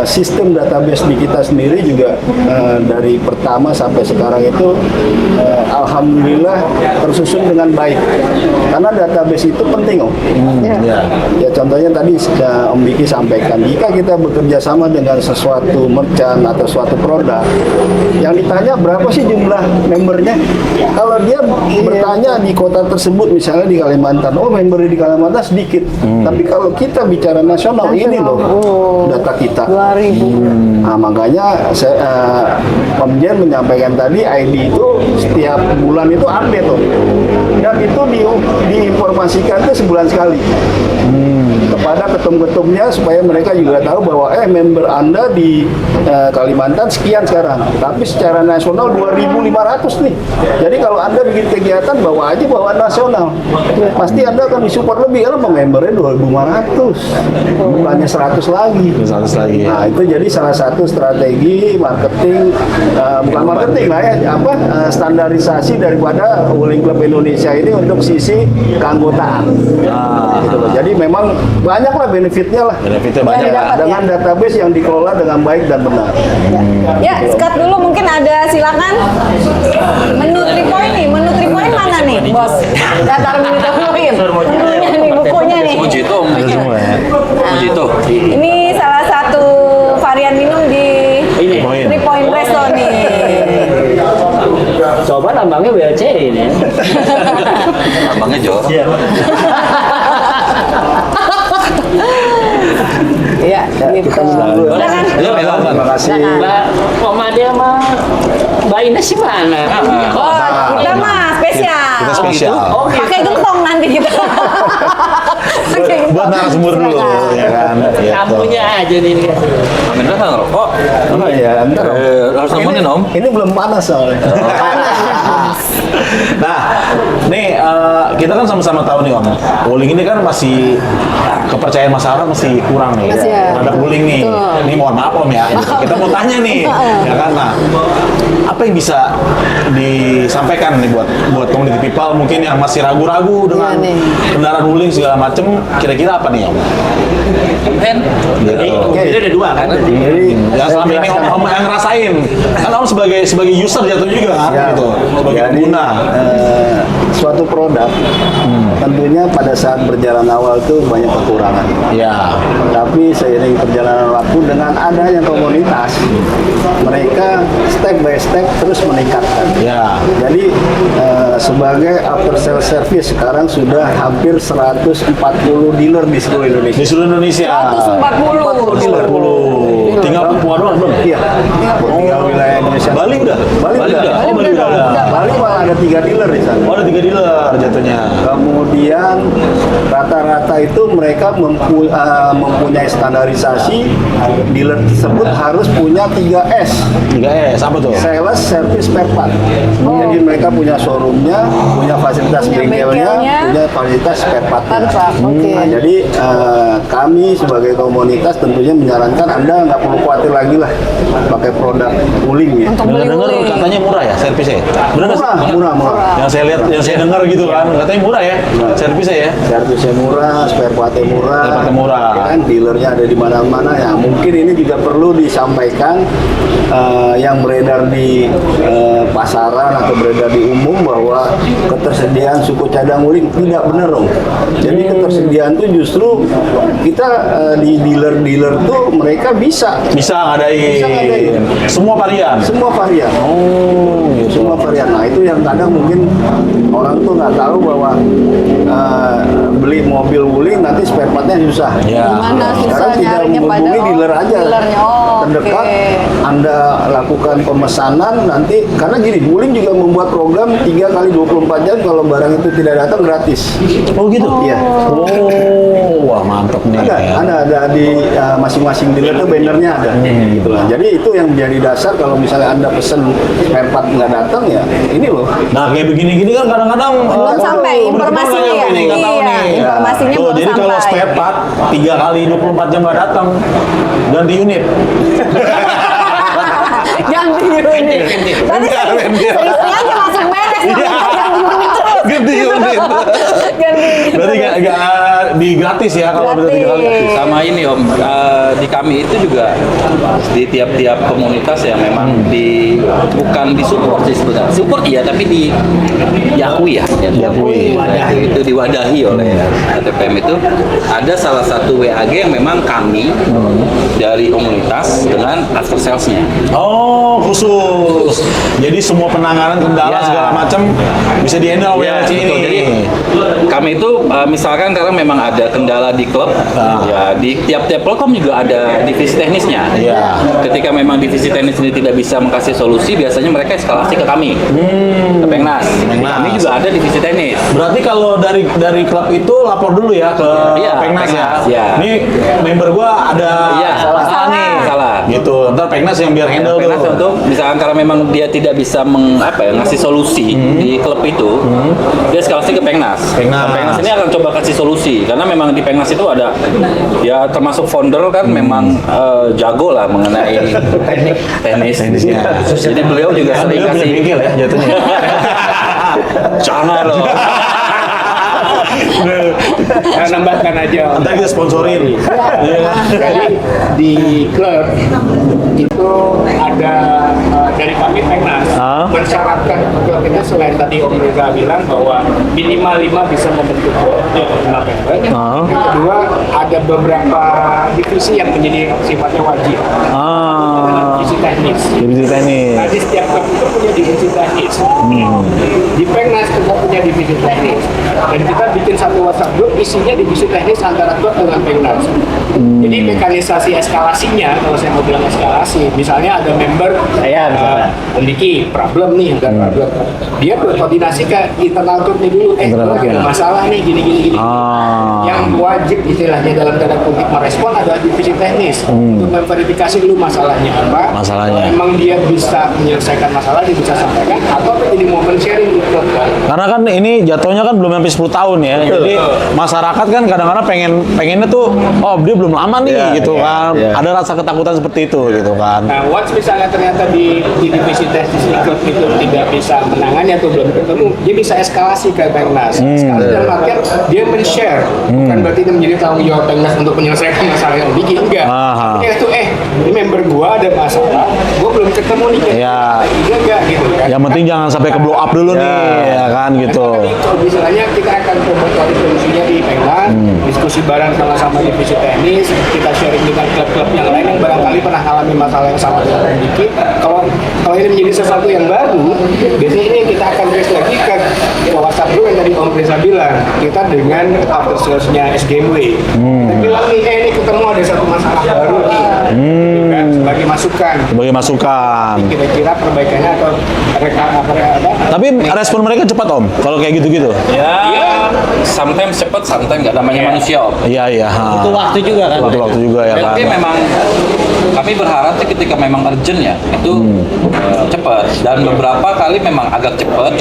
sistem database di kita sendiri juga dari pertama sampai sekarang itu alhamdulillah tersusun dengan baik. Karena database itu penting Om. Ya contohnya tadi Om Diki sampaikan, jika kita bekerja sama dengan sesuatu merchant atau suatu produk, yang ditanya berapa sih jumlah membernya? Kalau dia bertanya di kota tersebut, misalnya di Kalimantan, oh member di Kalimantan sedikit. Tapi kalau kita bicara nasional, ini loh data kita. 2000. Nah, makanya Om Jen menyampaikan tadi ID itu setiap bulan itu update tuh. Dan itu diinformasikan itu sebulan sekali. Kepada ketum-ketumnya supaya mereka juga tahu bahwa member Anda di Kalimantan sekian sekarang, tapi secara nasional 2.500 nih. Jadi kalau Anda bikin kegiatan bawa nasional, pasti Anda akan disupport lebih karena membernya 2.500, bukannya 100 lagi. 100 lagi. Nah itu jadi salah satu strategi marketing, bukan marketing lah ya, standarisasi daripada Wuling Club Indonesia ini untuk sisi keanggotaan. Gitu loh. Jadi memang banyaklah benefitnya lah. Benefitnya banyak. Dengan database yang dikelola dengan baik dan benar. Ya, sekat dulu mungkin ada, silakan. Menu 3 point nih, menu 3 point mana nih, Bos? Daftar menu 3 point. Menunya nih, bukunya nih. Mojito, Mojito. Ini salah satu varian minum di 3 point resto nih. Coba lambangnya WLC ini. Abangnya jorok. Iya, gitu. Boleh kan? Terima kasih. Mbak Omade sama Mbak Ines sih mana? Oh, kita mah spesial. kita spesial. Pakai gentong nanti kita. Pakai gentong. Buat narasumber dulu, ya kan? Gitu. Kamunya aja nih. Amin kan ngerokok. Oh iya, ntar Om. Harus nemenin Om. Ini belum panas soalnya. Nah, nih kita kan sama-sama tahu nih Om, wuling ini kan masih kepercayaan masyarakat masih kurang nih Masih ya. terhadap wuling nih. Betul. Ini mohon maaf Om ya, kita mau tanya nih, ya kan? Nah, apa yang bisa disampaikan nih buat community people mungkin yang masih ragu-ragu dengan Iya nih. kendaraan wuling segala macem, kira-kira apa nih Om? Gitu. Jadi ada dua kan? Jadi Ya selama ini Om yang ngerasain, kan Om sebagai user jatuh juga kan, Ya. gitu, sebagai Jadi, pengguna. suatu produk tentunya pada saat berjalan awal itu banyak kekurangan. Ya. Tapi seiring perjalanan waktu dengan adanya komunitas, mereka step by step terus meningkatkan. Ya. Jadi sebagai after sales service sekarang sudah hampir 140 dealer di seluruh Indonesia. Di seluruh Indonesia. 140. 40. Tinggal Papua doang belum? Iya, tinggal wilayah Indonesia. Bali udah? Bali udah. Oh, Bali udah. Bali malah ada 3 dealer di sana. Oh, ada 3 dealer jatuhnya. Kemudian rata-rata itu mereka mempunyai standarisasi, dealer tersebut harus punya 3S, 3S apa tuh? sales, service, spare part. Jadi mereka punya showroomnya, punya fasilitas Punya bengkelnya, bengkelnya. punya fasilitas spare partnya. Spare part, oke. Nah, jadi kami sebagai komunitas tentunya menyarankan Anda nggak perlu khawatir lagi lah pakai produk wuling ya. Untuk beli Dengar wuling. katanya murah ya servisnya? Benar nggak sih? Murah. Yang saya lihat, yang saya dengar gitu kan, katanya murah ya servisnya ya? Servisnya murah, spare partnya murah. Spare partnya murah. Ya kan, dealernya ada di mana-mana ya. Mungkin ini juga perlu disampaikan yang beredar di pasaran atau beredar di umum bahwa ketersediaan suku cadang wuling tidak benar dong. Jadi ketersediaan tuh justru kita di dealer-dealer tuh mereka bisa Bisa ngadain. Bisa ngadain. Semua varian. semua varian. Oh, gitu. Semua varian. Nah itu yang kadang mungkin orang tuh nggak tahu bahwa beli mobil wuling nanti spare partnya susah. Ya. Gimana susah Sekarang tinggal nyarinya pada menghubungi dealer aja. dealernya. Oh, Terdekat, oke. Anda lakukan pemesanan nanti karena gini, wuling juga membuat program 3 kali 24 jam kalau barang itu tidak datang gratis. Oh gitu? Iya. Oh, wah mantep nih. Ada di masing-masing dealer tuh bannernya ada, gitu lah. Jadi itu yang menjadi dasar kalau misalnya Anda pesen spare part nggak datang ya, ini loh. Nah kayak begini-gini kan kadang-kadang Belum sampai informasinya ya. Nggak tahu Iya, nih. informasinya Tuh, belum jadi kalau sampai. spare part 3 kali 24 jam nggak datang, ganti unit. Ganti unit. Tadi sering aja langsung beres. Iya. Ganti unit. Ganti unit. Berarti nggak di gratis ya kalau udah 3 kali. Gratis. Sama ini Om, di kami itu juga di tiap-tiap komunitas ya memang bukan disupport sih sebenarnya. Support iya tapi diakui ya. Diakui. Itu diwadahi oleh ATPM itu ada salah satu WAG yang memang kami dari komunitas dengan after sales-nya. Oh khusus. Jadi semua penanganan kendala Ya. segala macam bisa di-handle oleh Ya, WLC betul. ini. Jadi kami itu misalkan karena memang ada kendala di klub, ya di tiap-tiap program juga ada divisi teknisnya. Iya. Ketika memang divisi teknis ini tidak bisa mengkasih solusi, biasanya mereka eskalasi ke kami, ke Pengnas. Pengnas. Kami juga ada divisi teknis. Berarti kalau dari klub itu lapor dulu ya ke Iya, Pengnas ya. Pengnas, ya. Ini member gua ada Iya, masalah nih. salah. Gitu. Ntar Pengnas yang biar handle Pengnas tuh. untuk misalkan karena memang dia tidak bisa ngasih solusi di klub itu, dia eskalasi ke Pengnas. Pengnas. Nah, Pengnas ini akan coba kasih solusi karena memang di Pengnas itu ada ya termasuk founder kan memang jago lah mengenai teknisnya. Jadi beliau juga Ya, sering beliau punya kasih bengkel ya jatuhnya. jangan loh. Nah, nambahkan aja. Ntar kita sponsorin. Iya. Jadi di klub itu ada dari kami Pengnas mensyaratkan klub itu selain tadi Om Reza bilang bahwa minimal 5 bisa membentuk board, 5 member. Yang kedua ada beberapa divisi yang menjadi sifatnya wajib. Divisi teknis. Divisi teknis. Nah, di setiap klub itu punya divisi teknis. Di Pengnas kita punya divisi teknis dan kita bikin satu WhatsApp group, isinya divisi teknis antara klub dengan Pengnas. Jadi mekanisasi eskalasinya, kalau saya mau bilang eskalasi, misalnya ada member Saya misalnya. Om Diki, problem nih, ada problem. Dia berkoordinasi ke internal klubnya dulu, ada masalah nih, gini. Yang wajib istilahnya dalam tanda kutip merespon adalah divisi teknis untuk memverifikasi dulu masalahnya apa. Masalahnya. Kalau memang dia bisa menyelesaikan masalah, dia bisa sampaikan, atau jadi momen sharing di klub kan. Karena kan ini jatuhnya kan belum sampai 10 tahun ya. Jadi masyarakat kan kadang-kadang pengennya tuh, oh dia belum lama nih gitu kan. Ada rasa ketakutan seperti itu gitu kan. Nah, once misalnya ternyata di divisi teknis di klub itu tidak bisa menangani atau belum ketemu, dia bisa eskalasi ke Pengnas. Eskalasi dalam artian dia men-share, bukan berarti dia menjadi tanggung jawab Pengnas untuk menyelesaikan masalah yang bikin, enggak. Dia tuh ini member gua ada masalah, gua belum ketemu nih, enggak gitu kan. Yang penting jangan sampai ke blow up dulu nih, ya kan gitu. Kalau misalnya kita akan coba cari solusinya di Pengnas, diskusi bareng sama-sama divisi teknis, kita sharing dengan klub-klub yang lain yang barangkali pernah alami masalah yang sama dengan dikit. Kalau ini menjadi sesuatu yang baru, biasanya ini kita akan trace lagi ke WhatsApp group yang tadi Om Reza bilang, kita dengan after sales-nya SGMW. Kita bilang nih, ini ketemu ada satu masalah baru nih, kan, sebagai masukan. Sebagai masukan. Kira-kira perbaikannya atau apa? Tapi respon mereka cepat Om, kalau kayak gitu-gitu. Ya, sometimes cepat, sometimes nggak, namanya manusia Om. Iya. Itu waktu juga kan. Butuh waktu juga ya kan. Tapi memang kami berharap sih ketika memang urgent ya itu cepat, dan beberapa kali memang agak cepat.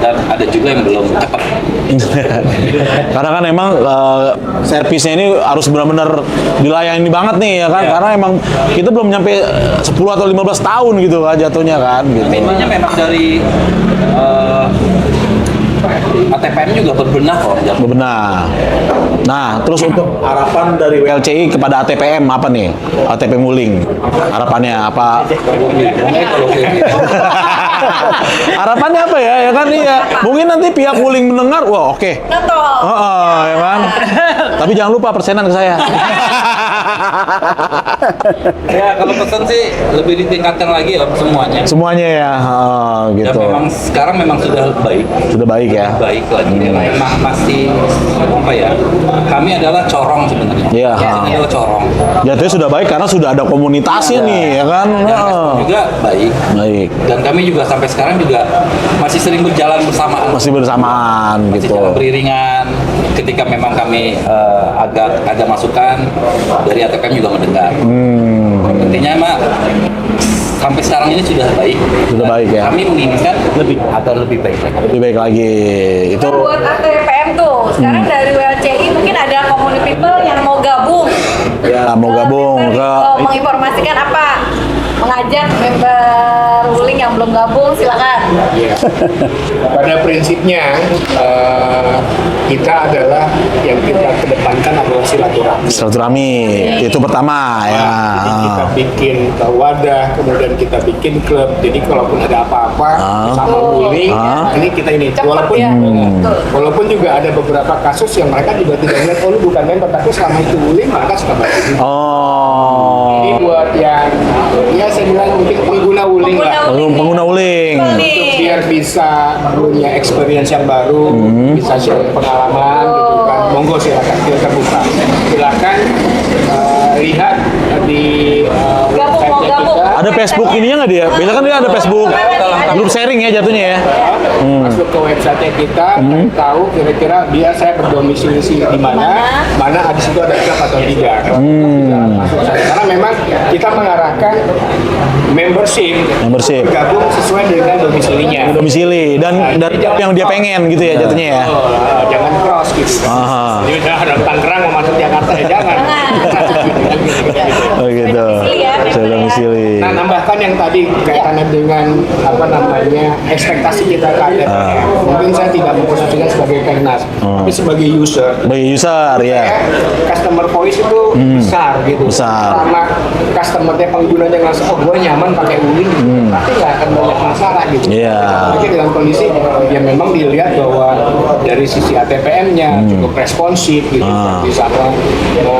Dan ada juga yang belum cepat. Karena kan emang servisnya ini harus benar-benar dilayani banget nih ya kan. Karena emang kita belum nyampe 10 atau 15 tahun gitu kan jatuhnya kan gitu. Tapi intinya memang dari ATPM juga berbenah kok. Benar. Nah, terus untuk harapan dari WLCI kepada ATPM apa nih? ATPM Wuling. Harapannya apa? Harapannya apa ya? Ya kan iya. Mungkin nanti pihak Wuling mendengar, wah oke. Ya kan? Tapi jangan lupa persenan ke saya. Ya kalau pesan sih lebih ditingkatkan lagi ya semuanya. Semuanya ya, Dan gitu. memang sekarang memang sudah baik. Sudah baik ya. Baik lagi. Masih apa ya? Kami adalah corong sebenarnya. Iya. Kami adalah corong. Jatuhnya sudah baik karena sudah ada komunitasnya nih, ya kan? Dan respon juga baik. Baik. Dan kami juga sampai sekarang juga masih sering berjalan bersamaan. Masih bersamaan Masih gitu. jalan beriringan. Ketika memang kami ada masukan dari ATPM juga mendengar. Intinya Mak, sampai sekarang ini sudah baik. Sudah Dan baik ya. Kami menginginkan agar lebih baik lagi. Lebih baik lagi. Itu Kan buat ATPM tuh, sekarang dari WLCI mungkin ada community people yang mau gabung. ya mau gabung ke Menginformasikan apa? Mengajak member Wuling yang belum gabung, silakan. Iya. Pada prinsipnya kita adalah yang kita kedepankan adalah silaturahmi. silaturahmi. Itu pertama ya. Jadi kita bikin wadah, kemudian kita bikin klub. Jadi kalaupun ada apa-apa sama Wuling, ini kita ini. Cepat ya. Walaupun juga ada beberapa kasus yang mereka juga tidak lihat, oh lu bukan member, tapi selama itu Wuling mereka suka bantu. Ini buat yang ya saya bilang mungkin pengguna Wuling lah. Pengguna Wuling. Untuk biar bisa punya experience yang baru, bisa share pengalaman gitu kan. Monggo silakan, kita terbuka. Silakan lihat di Gabung, mau website-nya gabung. kita. Ada Facebook ininya nggak dia? Biasanya kan dia ada Facebook grup sharing ya jatuhnya ya. Masuk ke website kita, tahu kira-kira dia saya berdomisili di mana, di situ ada klub atau tidak. Masuk sana. Karena memang kita mengarahkan membership bergabung sesuai dengan domisilinya. Domisili dan yang dia pengen gitu ya jatuhnya ya. Jangan cross gitu. Jadi misalnya ada Tangerang mau masuk Jakarta ya jangan. Oh gitu. Domisili ya, member Saya ya. domisili. Nah, nambahkan yang tadi kaitannya dengan apa namanya ekspektasi kita ke ATPM. Mungkin saya tidak memposisikan sebagai Pengnas, tapi sebagai user. Bagi user ya. Customer voice itu besar gitu. Besar. Karena customernya penggunanya ngerasa oh gue nyaman pakai Wuling, pasti nggak akan banyak masalah gitu. Iya. Apalagi dalam kondisi yang memang dilihat bahwa dari sisi ATPM-nya cukup responsif gitu, bisa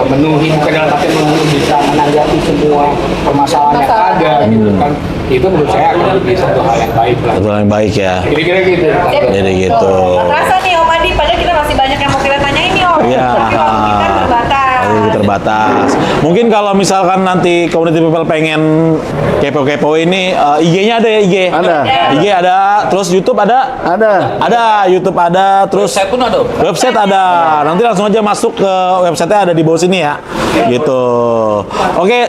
memenuhi bukan dalam arti memenuhi, bisa menanggapi semua permasalahan yang ada gitu kan. Itu menurut saya akan menjadi satu hal yang baik lah. Satu yang baik ya. Kira-kira gitu. Jadi gitu. Rasa nih Om Adi, padahal kita masih banyak yang mau terbatas. Mungkin kalau misalkan nanti community people pengen kepo-kepo ini, IG-nya ada ya, IG? Ada. IG ada, terus YouTube ada? Ada, YouTube ada, terus Website pun ada. website ada. Nanti langsung aja masuk ke website-nya, ada di bawah sini ya. Gitu. Oke,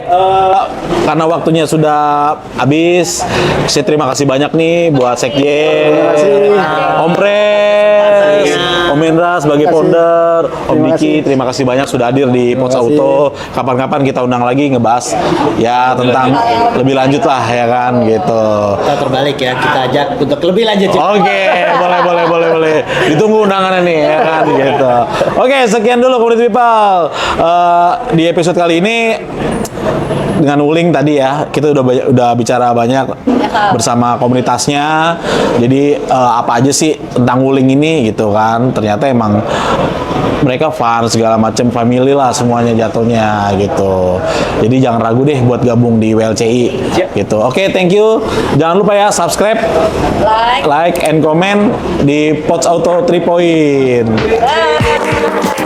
karena waktunya sudah habis, saya terima kasih banyak nih buat Sekjen, Om Pres, Om Indra sebagai founder, Om Terima Diki, kasih. terima kasih banyak sudah hadir di Pots kasih. Auto. Kapan-kapan kita undang lagi ngebahas ya tentang lebih lanjut lah ya kan gitu. Kita terbalik ya, kita ajak untuk lebih lanjut. Oke, boleh. Ditunggu undangannya nih ya kan gitu. Oke, sekian dulu community people. Di episode kali ini dengan Wuling tadi ya, kita udah bicara banyak bersama komunitasnya. Jadi apa aja sih tentang Wuling ini gitu kan? Ternyata emang mereka fun segala macam, family lah semuanya jatuhnya gitu. Jadi jangan ragu deh buat gabung di WLCI gitu. Oke, thank you. Jangan lupa ya subscribe, like and comment di Pots Auto 3 Point. Bye.